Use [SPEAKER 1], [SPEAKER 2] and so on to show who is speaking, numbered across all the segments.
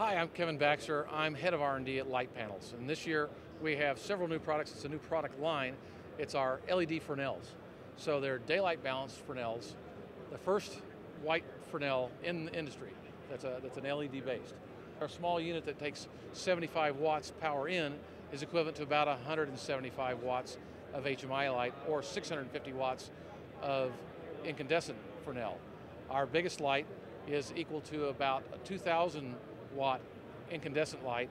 [SPEAKER 1] Hi, I'm Kevin Baxter. I'm head of R&D at Lite Panels, and this year we have several new products. It's a new product line. It's our LED Fresnels. So they're daylight balanced Fresnels, the first white Fresnel in the industry that's an LED based. Our small unit that takes 75 watts power in is equivalent to about 175 watts of HMI light or 650 watts of incandescent Fresnel. Our biggest light is equal to about a 2,000 watt incandescent light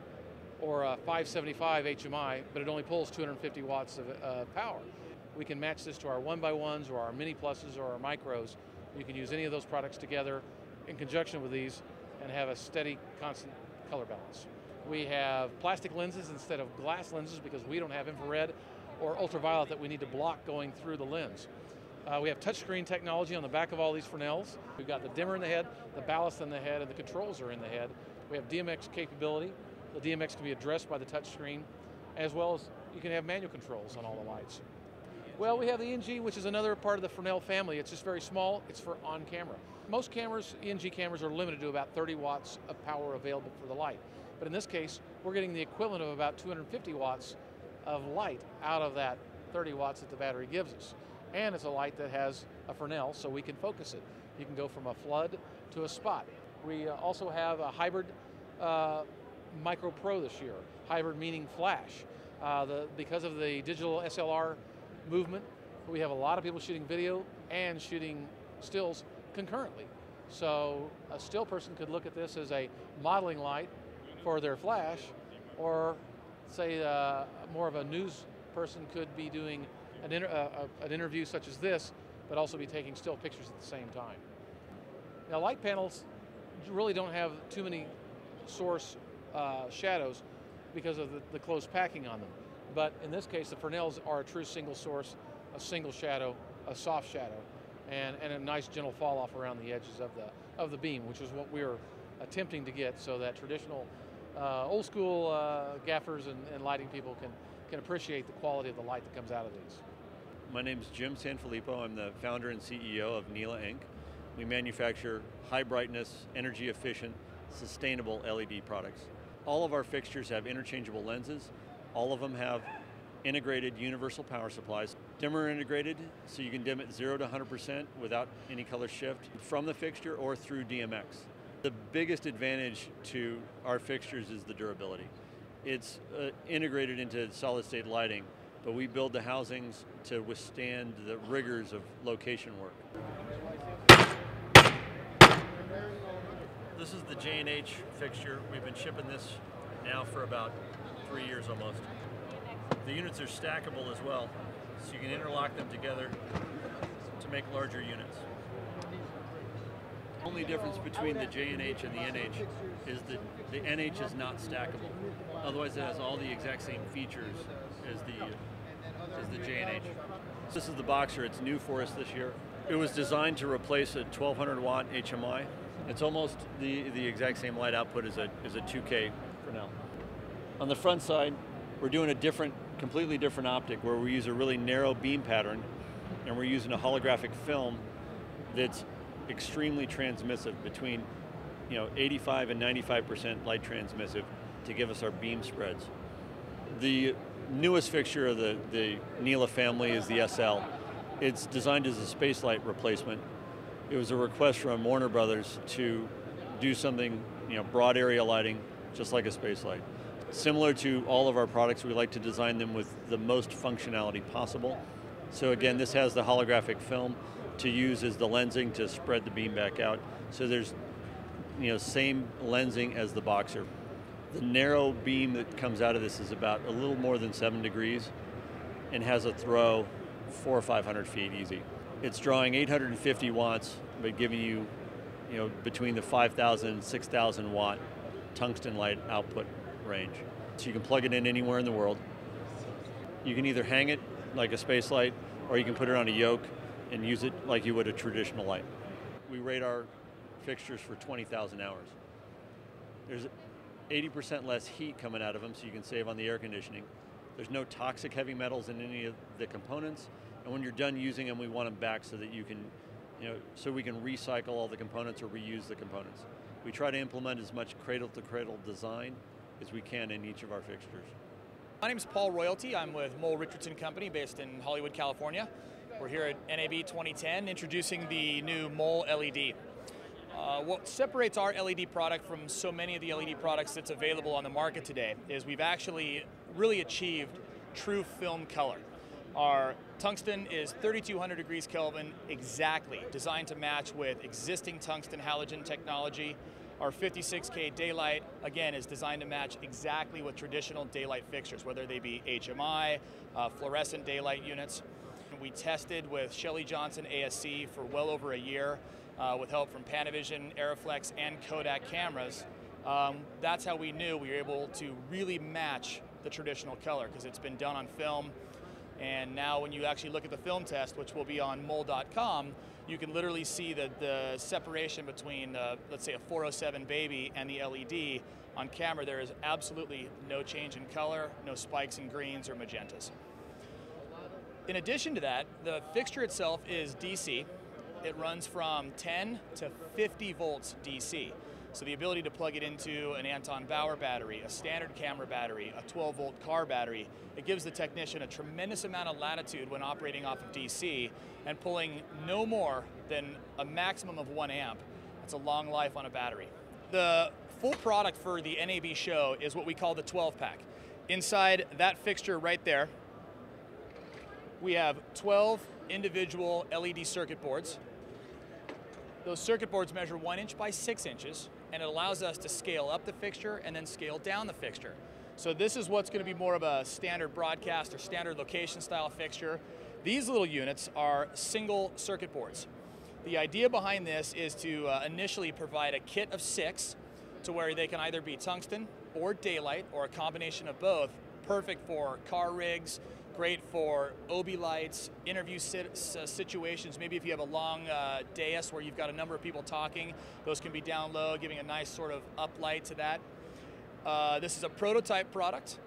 [SPEAKER 1] or a 575 HMI, but it only pulls 250 watts of power. We can match this to our 1x1s or our mini pluses or our micros. You can use any of those products together in conjunction with these and have a steady, constant color balance. We have plastic lenses instead of glass lenses because we don't have infrared or ultraviolet that we need to block going through the lens. We have touchscreen technology on the back of all these Fresnels. We've got the dimmer in the head, the ballast in the head, and the controls are in the head. We have DMX capability. The DMX can be addressed by the touchscreen, as well as you can have manual controls on all the lights. Well, we have the ENG, which is another part of the Fresnel family. It's just very small. It's for on camera. Most cameras, ENG cameras, are limited to about 30 watts of power available for the light. But in this case, we're getting the equivalent of about 250 watts of light out of that 30 watts that the battery gives us. And it's a light that has a Fresnel, so we can focus it. You can go from a flood to a spot. We also have a hybrid Micro Pro this year. Hybrid meaning flash. Because of the digital SLR movement, we have a lot of people shooting video and shooting stills concurrently. So a still person could look at this as a modeling light for their flash, or say more of a news person could be doing an interview such as this, but also be taking still pictures at the same time. Now, Lite panels really don't have too many source shadows because of the close packing on them. But in this case, the Fresnels are a true single source, a single shadow, a soft shadow, and a nice gentle fall off around the edges of the beam, which is what we're attempting to get, so that traditional old school gaffers and lighting people can appreciate the quality of the light that comes out of these.
[SPEAKER 2] My name is Jim Sanfilippo. I'm the founder and CEO of Nila Inc. We manufacture high brightness, energy efficient, sustainable LED products. All of our fixtures have interchangeable lenses. All of them have integrated universal power supplies. Dimmer integrated, so you can dim it 0 to 100% without any color shift from the fixture or through DMX. The biggest advantage to our fixtures is the durability. It's integrated into solid state lighting, but we build the housings to withstand the rigors of location work. This is the J&H fixture. We've been shipping this now for about 3 years almost. The units are stackable as well, so you can interlock them together to make larger units. The only difference between the J&H and the NH is that the NH is not stackable. Otherwise, it has all the exact same features as the J&H. This is the Boxer. It's new for us this year. It was designed to replace a 1200 watt HMI. It's almost the exact same light output as a 2K Fresnel. On the front side, we're doing a completely different optic where we use a really narrow beam pattern, and we're using a holographic film that's extremely transmissive, between 85 and 95% light transmissive, to give us our beam spreads. The newest fixture of the Nila family is the SL. It's designed as a space light replacement. It was a request from Warner Brothers to do something, broad area lighting, just like a space light. Similar to all of our products, we like to design them with the most functionality possible. So again, this has the holographic film to use as the lensing to spread the beam back out. So there's same lensing as the Boxer. The narrow beam that comes out of this is about a little more than 7 degrees and has a throw 400 or 500 feet easy. It's drawing 850 watts, but giving you, between the 5,000 and 6,000 watt tungsten light output range. So you can plug it in anywhere in the world. You can either hang it like a space light, or you can put it on a yoke and use it like you would a traditional light. We rate our fixtures for 20,000 hours. There's 80% less heat coming out of them, so you can save on the air conditioning. There's no toxic heavy metals in any of the components, and when you're done using them, we want them back so that you can, so we can recycle all the components or reuse the components. We try to implement as much cradle-to-cradle design as we can in each of our fixtures.
[SPEAKER 3] My name is Paul Royalty. I'm with Mole Richardson Company based in Hollywood, California. We're here at NAB 2010 introducing the new Mole LED. What separates our LED product from so many of the LED products that's available on the market today is we've actually really achieved true film color. Our tungsten is 3200 degrees Kelvin exactly, designed to match with existing tungsten halogen technology. Our 56K daylight, again, is designed to match exactly with traditional daylight fixtures, whether they be HMI, fluorescent daylight units. We tested with Shelley Johnson ASC for well over a year with help from Panavision, Aeroflex, and Kodak cameras. That's how we knew we were able to really match the traditional color, because it's been done on film. And now when you actually look at the film test, which will be on mole.com, you can literally see the separation between, let's say, a 407 baby and the LED. On camera, there is absolutely no change in color, no spikes in greens or magentas. In addition to that, the fixture itself is DC. It runs from 10 to 50 volts DC. So the ability to plug it into an Anton Bauer battery, a standard camera battery, a 12-volt car battery, it gives the technician a tremendous amount of latitude when operating off of DC and pulling no more than a maximum of 1 amp. That's a long life on a battery. The full product for the NAB show is what we call the 12-pack. Inside that fixture right there, we have 12 individual LED circuit boards. Those circuit boards measure 1 inch by 6 inches, and it allows us to scale up the fixture and then scale down the fixture. So this is what's going to be more of a standard broadcast or standard location style fixture. These little units are single circuit boards. The idea behind this is to initially provide a kit of 6 to where they can either be tungsten or daylight or a combination of both, perfect for car rigs, great for OB lights, interview situations. Maybe if you have a long dais where you've got a number of people talking, those can be down low, giving a nice sort of up light to that. This is a prototype product.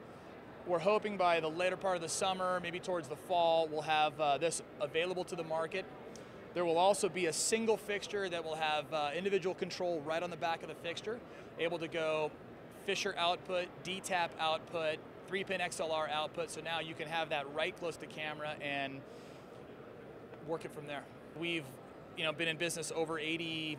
[SPEAKER 3] We're hoping by the later part of the summer, maybe towards the fall, we'll have this available to the market. There will also be a single fixture that will have individual control right on the back of the fixture, able to go Fisher output, D-tap output, 3-pin XLR output, so now you can have that right close to camera and work it from there. We've been in business over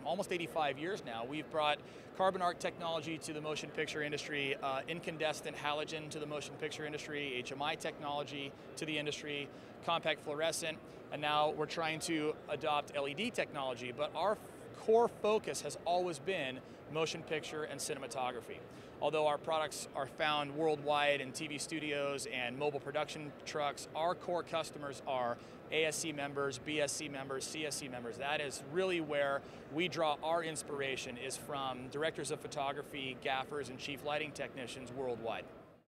[SPEAKER 3] almost 85 years now. We've brought carbon arc technology to the motion picture industry, incandescent halogen to the motion picture industry, HMI technology to the industry, compact fluorescent, and now we're trying to adopt LED technology, but our core focus has always been motion picture and cinematography. Although our products are found worldwide in TV studios and mobile production trucks, our core customers are ASC members, BSC members, CSC members. That is really where we draw our inspiration, is from directors of photography, gaffers, and chief lighting technicians worldwide.